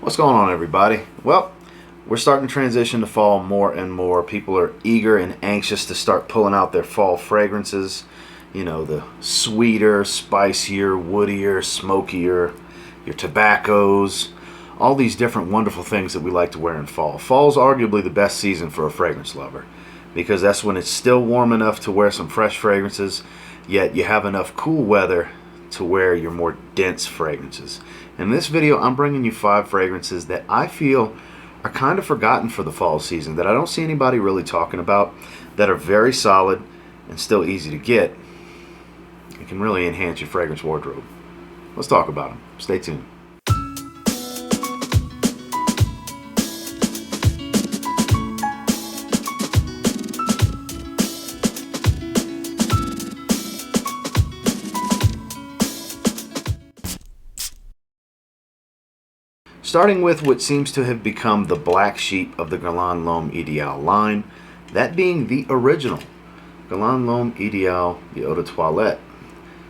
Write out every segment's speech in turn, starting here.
What's going on, everybody? Well, we're starting to transition to fall more and more. People are eager and anxious to start pulling out their fall fragrances. You know, the sweeter, spicier, woodier, smokier, your tobaccos, all these different wonderful things that we like to wear in fall. Fall's arguably the best season for a fragrance lover because that's when it's still warm enough to wear some fresh fragrances, yet you have enough cool weather to wear your more dense fragrances. In this video, I'm bringing you 5 fragrances that I feel are kind of forgotten for the fall season, that I don't see anybody really talking about, that are very solid and still easy to get. It can really enhance your fragrance wardrobe. Let's talk about them. Stay tuned. Starting with what seems to have become the black sheep of the Guerlain Loam EDP line, that being the original Guerlain Loam EDP, the Eau de Toilette.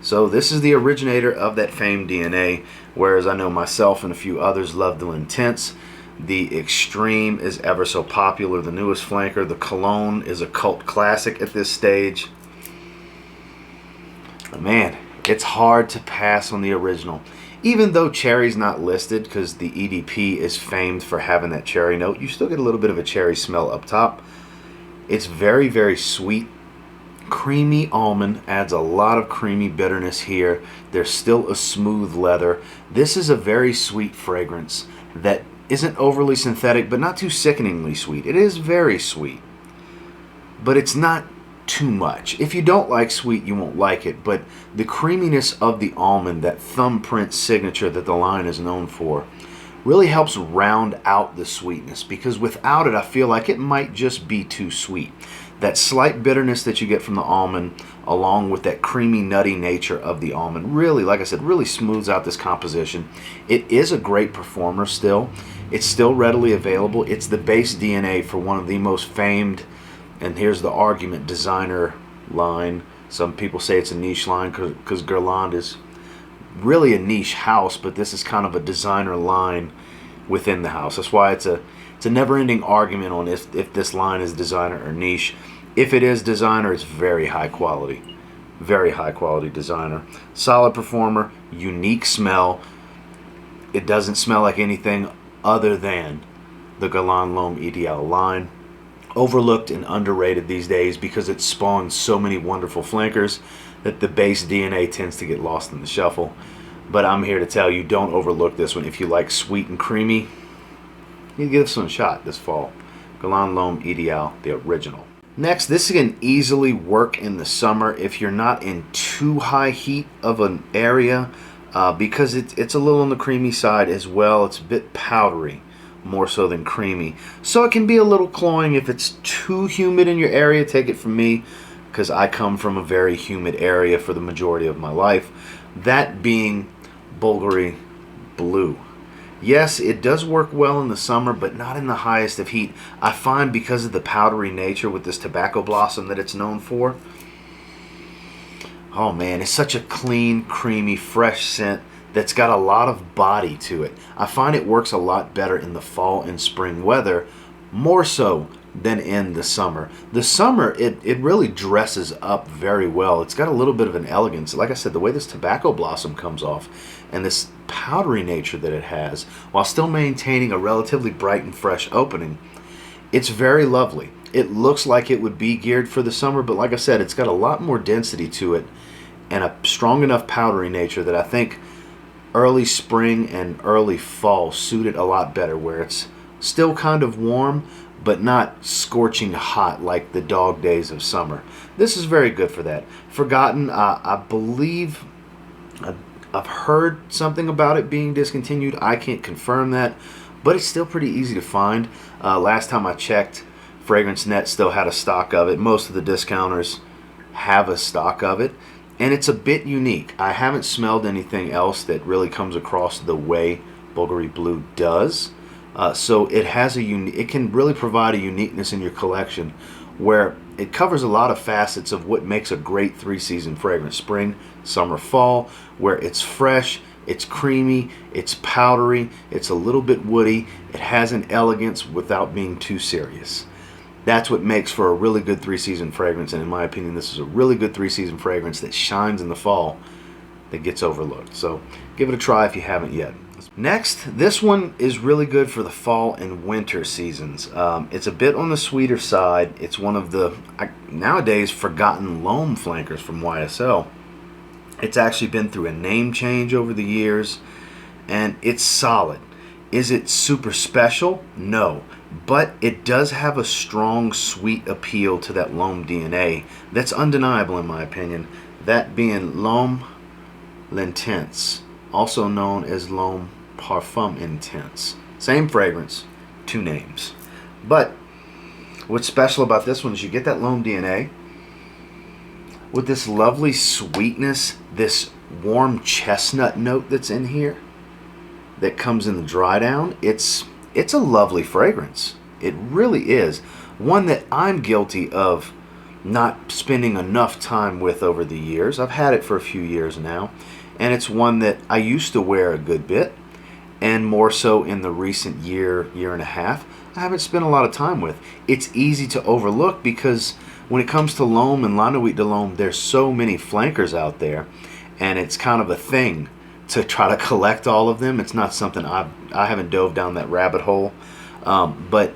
So this is the originator of that famed DNA, whereas I know myself and a few others love the Intense. The Extreme is ever so popular, the newest flanker. The Cologne is a cult classic at this stage. But man, it's hard to pass on the original. Even though cherry's not listed because the EDP is famed for having that cherry note, you still get a little bit of a cherry smell up top. It's very, very sweet. Creamy almond adds a lot of creamy bitterness here. There's still a smooth leather. This is a very sweet fragrance that isn't overly synthetic, but not too sickeningly sweet. It is very sweet, but it's not too much. If you don't like sweet, you won't like it, but the creaminess of the almond, that thumbprint signature that the line is known for, really helps round out the sweetness, because without it I feel like it might just be too sweet. That slight bitterness that you get from the almond along with that creamy nutty nature of the almond really, like I said, really smooths out this composition. It is a great performer still. It's still readily available. It's the base DNA for one of the most famed, and here's the argument, designer line. Some people say it's a niche line because Guerlain is really a niche house, but this is kind of a designer line within the house. That's why it's a never-ending argument on if this line is designer or niche. If it is designer, it's very high quality designer. Solid performer, unique smell. It doesn't smell like anything other than the Guerlain Loam EDP line. Overlooked and underrated these days because it spawns so many wonderful flankers that the base DNA tends to get lost in the shuffle. But I'm here to tell you, don't overlook this one. If you like sweet and creamy, you give this one a shot this fall. Guerlain Loam EDP, the original. Next, this can easily work in the summer if you're not in too high heat of an area, because it's a little on the creamy side as well. It's a bit powdery, more so than creamy, so it can be a little cloying if it's too humid in your area. Take it from me, because I come from a very humid area for the majority of my life, that being Bulgari Blue. Yes, it does work well in the summer, but not in the highest of heat. I find because of the powdery nature with this tobacco blossom that it's known for, oh man, it's such a clean, creamy, fresh scent that's got a lot of body to it. I find it works a lot better in the fall and spring weather, more so than in the summer. The summer, it really dresses up very well. It's got a little bit of an elegance. Like I said, the way this tobacco blossom comes off and this powdery nature that it has, while still maintaining a relatively bright and fresh opening, it's very lovely. It looks like it would be geared for the summer, but like I said, it's got a lot more density to it and a strong enough powdery nature that I think early spring and early fall suit it a lot better, where it's still kind of warm but not scorching hot like the dog days of summer. This is very good for that. Forgotten, I believe I've heard something about it being discontinued. I can't confirm that, but it's still pretty easy to find. Last time I checked, FragranceNet still had a stock of it. Most of the discounters have a stock of it, and it's a bit unique. I haven't smelled anything else that really comes across the way Bulgari Blue does. So it has it can really provide a uniqueness in your collection where it covers a lot of facets of what makes a great 3-season fragrance: spring, summer, fall, where it's fresh, It's creamy, it's powdery, it's a little bit woody, it has an elegance without being too serious. That's what makes for a really good 3-season fragrance, and in my opinion, this is a really good 3-season fragrance that shines in the fall that gets overlooked. So give it a try if you haven't yet. Next, this one is really good for the fall and winter seasons. It's a bit on the sweeter side. It's one of the nowadays forgotten Loam flankers from YSL. It's actually been through a name change over the years, and it's solid. Is it super special? No. But it does have a strong sweet appeal to that Loam DNA that's undeniable in my opinion. That being Loam Intense, also known as Loam Parfum Intense. Same fragrance, 2 names. But what's special about this one is you get that Loam DNA with this lovely sweetness, this warm chestnut note that's in here that comes in the dry down. It's a lovely fragrance. It really is. One that I'm guilty of not spending enough time with over the years. I've had it for a few years now, and it's one that I used to wear a good bit, and more so in the recent year and a half, I haven't spent a lot of time with. It's easy to overlook because when it comes to Loam and La Nuit de Loam, there's so many flankers out there, and it's kind of a thing to try to collect all of them. It's not something I haven't dove down that rabbit hole, but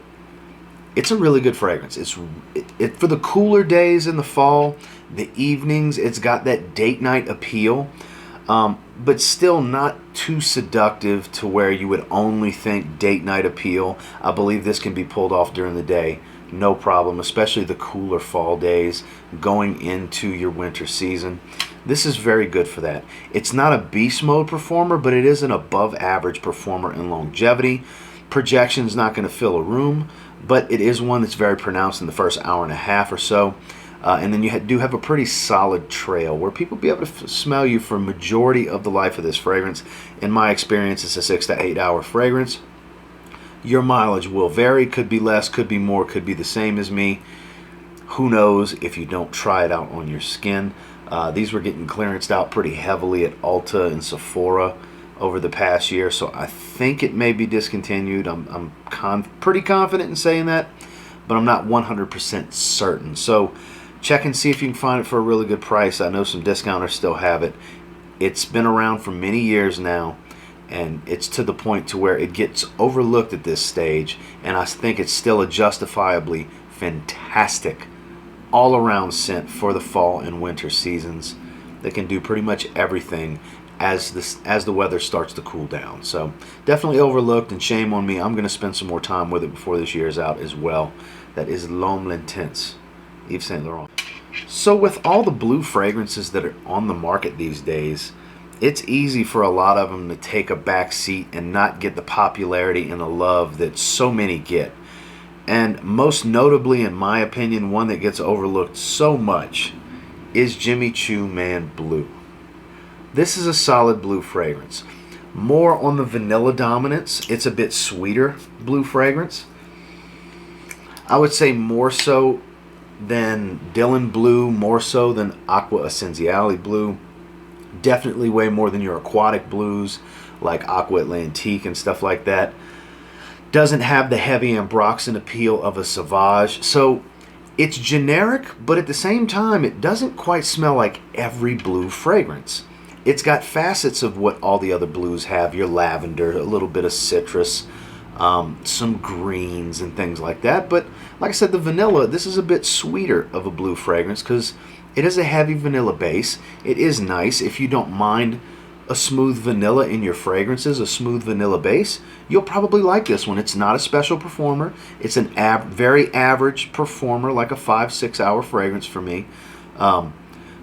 it's a really good fragrance. It's for the cooler days in the fall, the evenings. It's got that date night appeal, but still not too seductive to where you would only think date night appeal. I believe this can be pulled off during the day, no problem, especially the cooler fall days going into your winter season. This is very good for that. It's not a beast mode performer, but it is an above average performer in longevity. Projection's not going to fill a room, but it is one that's very pronounced in the first hour and a half or so. And then you do have a pretty solid trail where people be able to smell you for majority of the life of this fragrance. In my experience, it's a 6 to 8 hour fragrance. Your mileage will vary, could be less, could be more, could be the same as me. Who knows if you don't try it out on your skin. These were getting clearanced out pretty heavily at Ulta and Sephora over the past year, so I think it may be discontinued. I'm pretty confident in saying that, but I'm not 100% certain. So check and see if you can find it for a really good price. I know some discounters still have it. It's been around for many years now, and it's to the point to where it gets overlooked at this stage, and I think it's still a justifiably fantastic all-around scent for the fall and winter seasons that can do pretty much everything as the weather starts to cool down. So definitely overlooked, and shame on me. I'm going to spend some more time with it before this year's out as well. That is L'Homme Intense, Yves Saint Laurent. So with all the blue fragrances that are on the market these days, it's easy for a lot of them to take a back seat and not get the popularity and the love that so many get. And most notably, in my opinion, one that gets overlooked so much is Jimmy Choo Man Blue. This is a solid blue fragrance. More on the vanilla dominance. It's a bit sweeter blue fragrance. I would say more so than Dylan Blue, more so than Aqua Essenziale Blue. Definitely way more than your aquatic blues like Aqua Atlantique and stuff like that. Doesn't have the heavy ambroxan appeal of a Sauvage. So it's generic, but at the same time, it doesn't quite smell like every blue fragrance. It's got facets of what all the other blues have. Your lavender, a little bit of citrus, some greens and things like that. But like I said, the vanilla, this is a bit sweeter of a blue fragrance because it is a heavy vanilla base. It is nice if you don't mind a smooth vanilla in your fragrances, a smooth vanilla base. You'll probably like this one. It's not a special performer. It's an very average performer, like a 5-6 hour fragrance for me.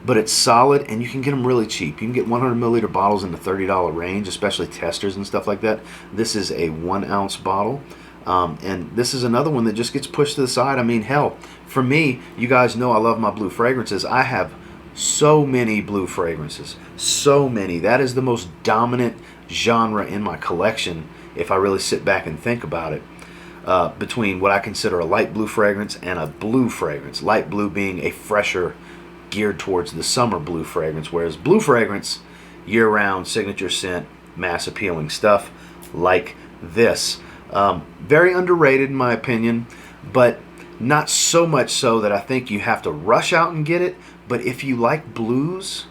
But it's solid, and you can get them really cheap. You can get 100 milliliter bottles in the $30 range, especially testers and stuff like that. This is a 1 ounce bottle. And this is another one that just gets pushed to the side. I mean, hell, for me, you guys know I love my blue fragrances. I have so many blue fragrances. So many. That is the most dominant genre in my collection, if I really sit back and think about it. Between what I consider a light blue fragrance and a blue fragrance. Light blue being a fresher, geared towards the summer blue fragrance, whereas blue fragrance, year-round, signature scent, mass appealing stuff like this. Very underrated in my opinion, but not so much so that I think you have to rush out and get it. But if you like blues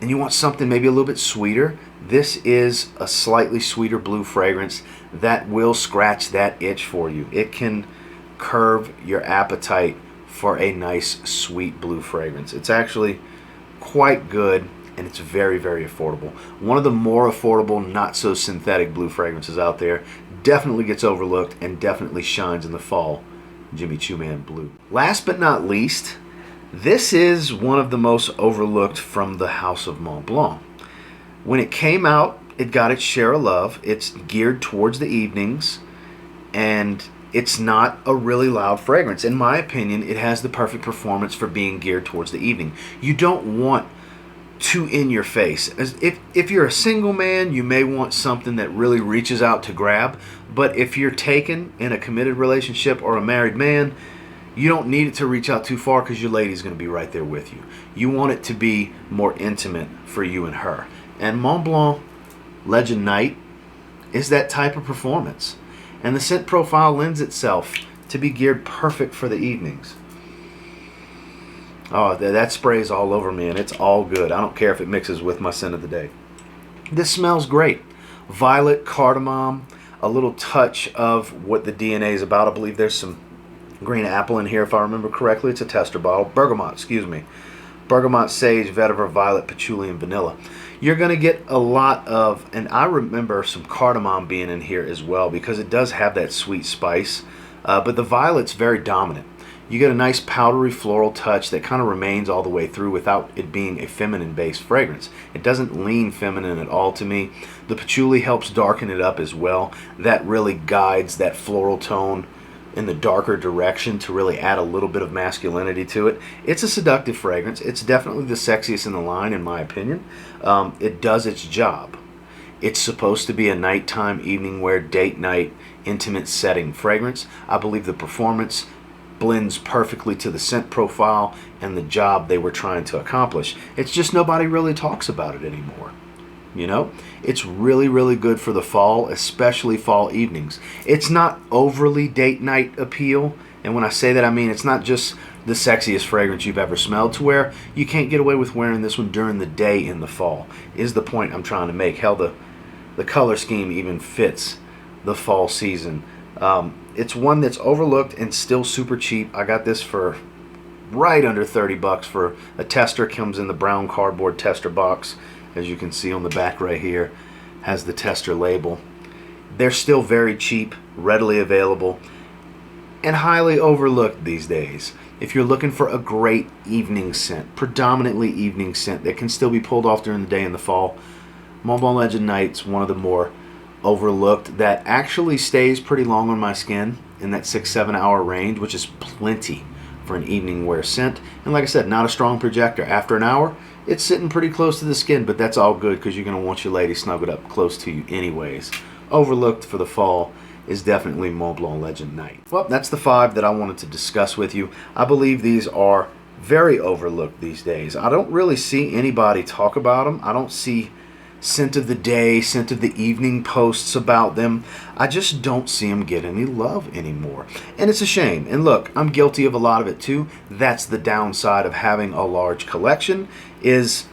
and you want something maybe a little bit sweeter, this is a slightly sweeter blue fragrance that will scratch that itch for you. It can curb your appetite for a nice sweet blue fragrance. It's actually quite good, and it's very, very affordable. One of the more affordable, not so synthetic blue fragrances out there. Definitely gets overlooked and definitely shines in the fall. Jimmy Choo Man Blue. Last but not least, this is one of the most overlooked from the House of Mont Blanc. When it came out, it got its share of love. It's geared towards the evenings, and it's not a really loud fragrance. In my opinion, it has the perfect performance for being geared towards the evening. You don't want too in your face. If you're a single man, you may want something that really reaches out to grab, but if you're taken in a committed relationship or a married man, you don't need it to reach out too far because your lady's going to be right there with you. You want it to be more intimate for you and her. And Mont Blanc Legend Night is that type of performance. And the scent profile lends itself to be geared perfect for the evenings. Oh, that sprays all over me, and it's all good. I don't care if it mixes with my scent of the day. This smells great. Violet, cardamom, a little touch of what the DNA is about. I believe there's some green apple in here, if I remember correctly. It's a tester bottle. Bergamot, excuse me. Bergamot, sage, vetiver, violet, patchouli, and vanilla. You're going to get a lot of, and I remember some cardamom being in here as well because it does have that sweet spice, but the violet's very dominant. You get a nice powdery floral touch that kind of remains all the way through without it being a feminine-based fragrance. It doesn't lean feminine at all to me. The patchouli helps darken it up as well. That really guides that floral tone in the darker direction to really add a little bit of masculinity to it. It's a seductive fragrance. It's definitely the sexiest in the line, in my opinion. It does its job. It's supposed to be a nighttime, evening wear, date night, intimate setting fragrance. I believe the performance blends perfectly to the scent profile and the job they were trying to accomplish. It's just nobody really talks about it anymore. You know, it's really, really good for the fall, especially fall evenings. It's not overly date night appeal, and when I say that, I mean it's not just the sexiest fragrance you've ever smelled to where you can't get away with wearing this one during the day in the fall, is the point I'm trying to make. Hell, the color scheme even fits the fall season. It's one that's overlooked and still super cheap. I got this for right under 30 bucks for a tester. Comes in the brown cardboard tester box. As you can see on the back right here, has the tester label. They're still very cheap, readily available, and highly overlooked these days. If you're looking for a great evening scent, predominantly evening scent that can still be pulled off during the day in the fall, Mont Blanc Legend Night's one of the more overlooked that actually stays pretty long on my skin in that 6-7 hour range, which is plenty for an evening wear scent. And like I said, not a strong projector. After an hour, it's sitting pretty close to the skin, but that's all good because you're going to want your lady snuggled up close to you anyways. Overlooked for the fall is definitely Mont Blanc Legend Night. Well, that's the 5 that I wanted to discuss with you. I believe these are very overlooked these days. I don't really see anybody talk about them. I don't see scent of the day, scent of the evening posts about them. I just don't see them get any love anymore. And it's a shame. And look, I'm guilty of a lot of it too. That's the downside of having a large collection, is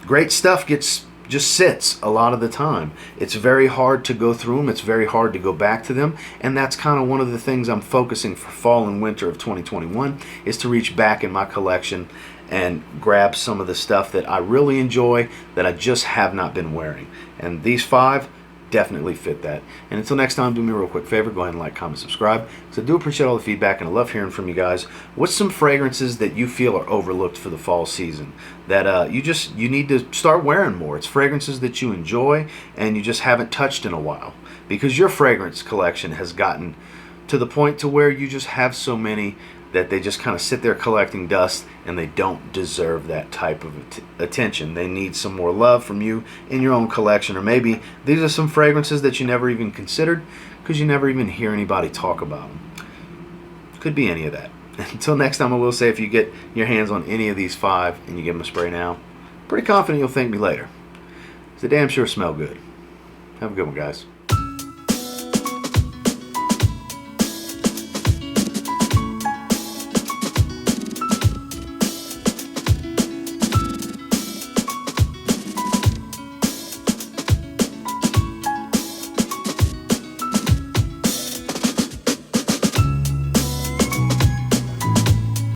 great stuff just sits a lot of the time. It's very hard to go through them. It's very hard to go back to them. And that's kind of one of the things I'm focusing for fall and winter of 2021 is to reach back in my collection and grab some of the stuff that I really enjoy that I just have not been wearing. And these 5 definitely fit that. And until next time, do me a real quick favor, go ahead and like, comment, subscribe, because I do appreciate all the feedback and I love hearing from you guys. What's some fragrances that you feel are overlooked for the fall season that you need to start wearing more? It's fragrances that you enjoy and you just haven't touched in a while, because your fragrance collection has gotten to the point to where you just have so many that they just kind of sit there collecting dust, and they don't deserve that type of attention. They need some more love from you in your own collection, or maybe these are some fragrances that you never even considered because you never even hear anybody talk about them. Could be any of that. Until next time, I will say, if you get your hands on any of these 5 and you give them a spray now, pretty confident you'll thank me later. They damn sure smell good. Have a good one, guys.